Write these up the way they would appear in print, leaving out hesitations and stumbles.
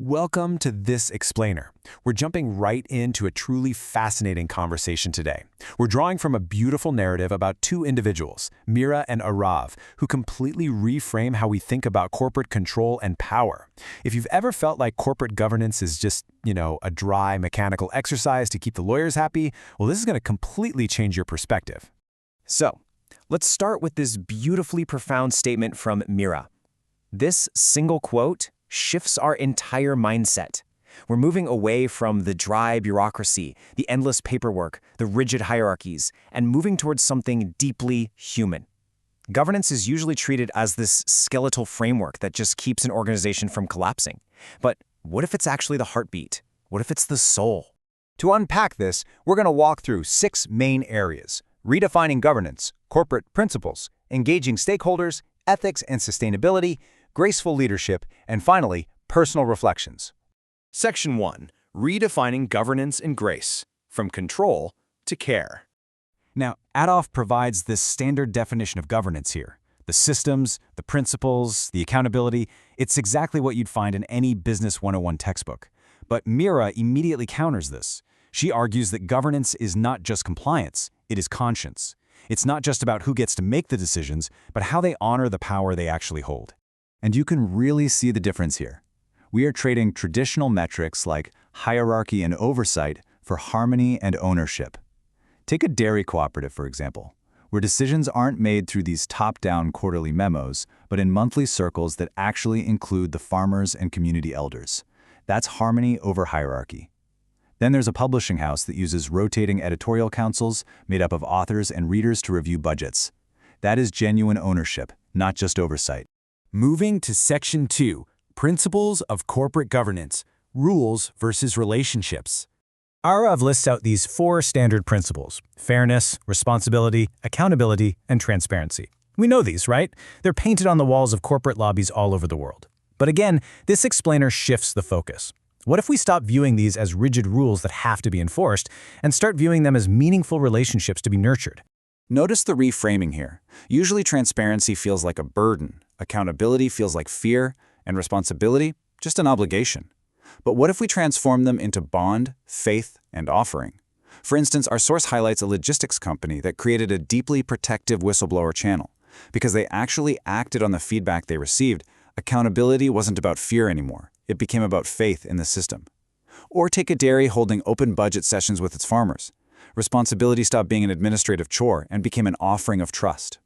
Welcome to This Explainer. We're jumping right into a truly fascinating conversation today. We're drawing from a beautiful narrative about two individuals, Mira and Arav, who completely reframe how we think about corporate control and power. If you've ever felt like corporate governance is just, a dry, mechanical exercise to keep the lawyers happy, well, this is going to completely change your perspective. So, let's start with this beautifully profound statement from Mira. This single quote shifts our entire mindset. We're moving away from the dry bureaucracy, the endless paperwork, the rigid hierarchies, and moving towards something deeply human. Governance is usually treated as this skeletal framework that just keeps an organization from collapsing. But what if it's actually the heartbeat? What if it's the soul? To unpack this, we're going to walk through 6 main areas: redefining governance, corporate principles, engaging stakeholders, ethics and sustainability, graceful leadership, and finally, personal reflections. Section 1. Redefining governance and grace, from control to care. Now, Adolf provides this standard definition of governance here. The systems, the principles, the accountability, it's exactly what you'd find in any Business 101 textbook. But Mira immediately counters this. She argues that governance is not just compliance, it is conscience. It's not just about who gets to make the decisions, but how they honor the power they actually hold. And you can really see the difference here. We are trading traditional metrics like hierarchy and oversight for harmony and ownership. Take a dairy cooperative, for example, where decisions aren't made through these top-down quarterly memos, but in monthly circles that actually include the farmers and community elders. That's harmony over hierarchy. Then there's a publishing house that uses rotating editorial councils made up of authors and readers to review budgets. That is genuine ownership, not just oversight. Moving to Section 2, Principles of Corporate Governance, Rules versus Relationships. Arav lists out these 4 standard principles: fairness, responsibility, accountability, and transparency. We know these, right? They're painted on the walls of corporate lobbies all over the world. But again, this explainer shifts the focus. What if we stop viewing these as rigid rules that have to be enforced and start viewing them as meaningful relationships to be nurtured? Notice the reframing here. Usually transparency feels like a burden, accountability feels like fear, and responsibility, just an obligation. But what if we transform them into bond, faith, and offering? For instance, our source highlights a logistics company that created a deeply protective whistleblower channel. Because they actually acted on the feedback they received, accountability wasn't about fear anymore. It became about faith in the system. Or take a dairy holding open budget sessions with its farmers. Responsibility stopped being an administrative chore and became an offering of trust.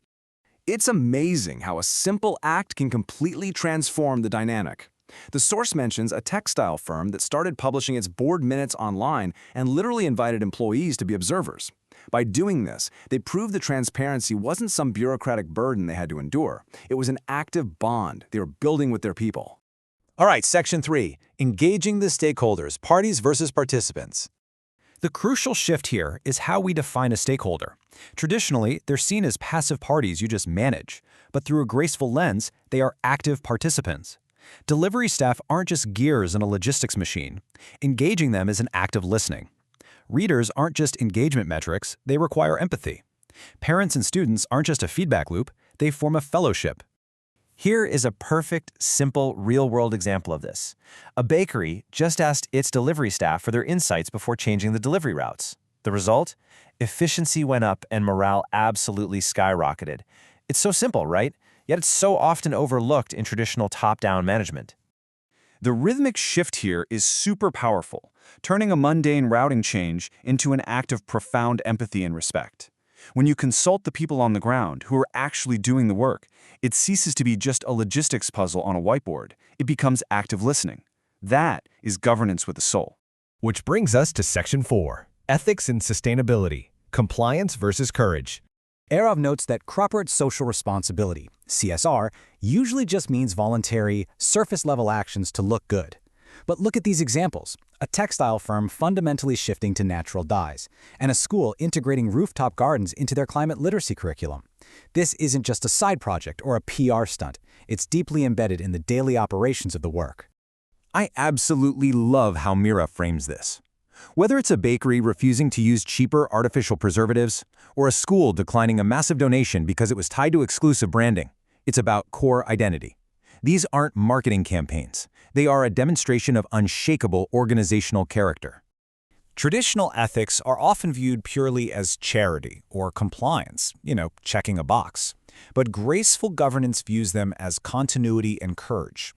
It's amazing how a simple act can completely transform the dynamic. The source mentions a textile firm that started publishing its board minutes online and literally invited employees to be observers. By doing this, they proved that transparency wasn't some bureaucratic burden they had to endure. It was an active bond they were building with their people. All right, Section 3, Engaging the Stakeholders, Parties versus Participants. The crucial shift here is how we define a stakeholder. Traditionally, they're seen as passive parties you just manage, but through a graceful lens, they are active participants. Delivery staff aren't just gears in a logistics machine. Engaging them is an act of listening. Readers aren't just engagement metrics, they require empathy. Parents and students aren't just a feedback loop, they form a fellowship. Here is a perfect, simple, real-world example of this. A bakery just asked its delivery staff for their insights before changing the delivery routes. The result? Efficiency went up and morale absolutely skyrocketed. It's so simple, right? Yet it's so often overlooked in traditional top-down management. The rhythmic shift here is super powerful, turning a mundane routing change into an act of profound empathy and respect. When you consult the people on the ground who are actually doing the work, it ceases to be just a logistics puzzle on a whiteboard. It becomes active listening. That is governance with a soul. Which brings us to Section 4, Ethics and Sustainability, Compliance versus Courage. Arav notes that corporate social responsibility, CSR, usually just means voluntary, surface-level actions to look good. But look at these examples: a textile firm fundamentally shifting to natural dyes, and a school integrating rooftop gardens into their climate literacy curriculum. This isn't just a side project or a PR stunt. It's deeply embedded in the daily operations of the work. I absolutely love how Mira frames this. Whether it's a bakery refusing to use cheaper artificial preservatives, or a school declining a massive donation because it was tied to exclusive branding, it's about core identity. These aren't marketing campaigns. They are a demonstration of unshakable organizational character. Traditional ethics are often viewed purely as charity or compliance, checking a box. But graceful governance views them as continuity and courage.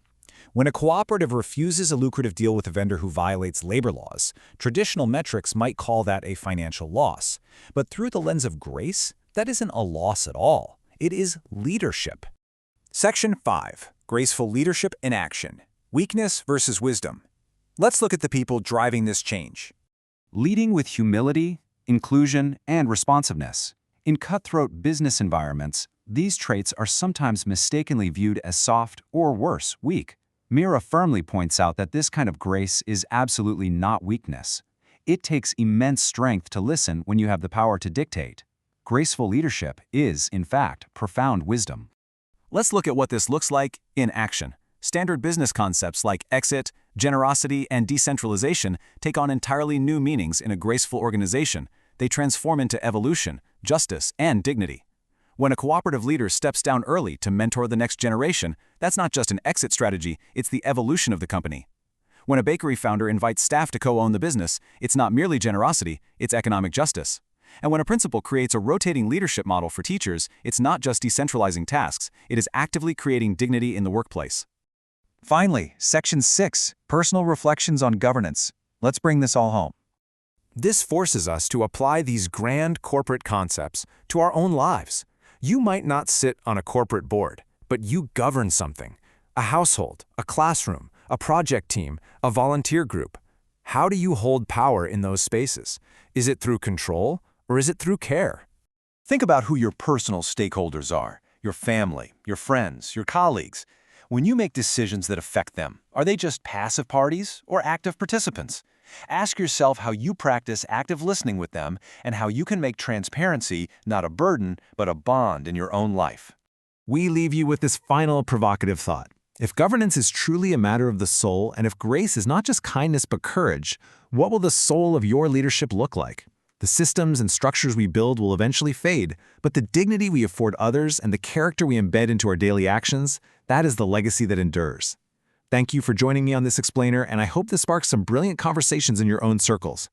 When a cooperative refuses a lucrative deal with a vendor who violates labor laws, traditional metrics might call that a financial loss. But through the lens of grace, that isn't a loss at all. It is leadership. Section 5. Graceful leadership in action. Weakness versus wisdom. Let's look at the people driving this change. Leading with humility, inclusion, and responsiveness. In cutthroat business environments, these traits are sometimes mistakenly viewed as soft or worse, weak. Mira firmly points out that this kind of grace is absolutely not weakness. It takes immense strength to listen when you have the power to dictate. Graceful leadership is, in fact, profound wisdom. Let's look at what this looks like in action. Standard business concepts like exit, generosity, and decentralization take on entirely new meanings in a graceful organization. They transform into evolution, justice, and dignity. When a cooperative leader steps down early to mentor the next generation, that's not just an exit strategy, it's the evolution of the company. When a bakery founder invites staff to co-own the business, it's not merely generosity, it's economic justice. And when a principal creates a rotating leadership model for teachers, it's not just decentralizing tasks, it is actively creating dignity in the workplace. Finally, Section 6. Personal reflections on governance. Let's bring this all home. This forces us to apply these grand corporate concepts to our own lives. You might not sit on a corporate board, but you govern something. A household, a classroom, a project team, a volunteer group. How do you hold power in those spaces? Is it through control, or is it through care? Think about who your personal stakeholders are: your family, your friends, your colleagues. When you make decisions that affect them, are they just passive parties or active participants? Ask yourself how you practice active listening with them and how you can make transparency not a burden, but a bond in your own life. We leave you with this final provocative thought. If governance is truly a matter of the soul, and if grace is not just kindness but courage, what will the soul of your leadership look like? The systems and structures we build will eventually fade, but the dignity we afford others and the character we embed into our daily actions, that is the legacy that endures. Thank you for joining me on this explainer, and I hope this sparks some brilliant conversations in your own circles.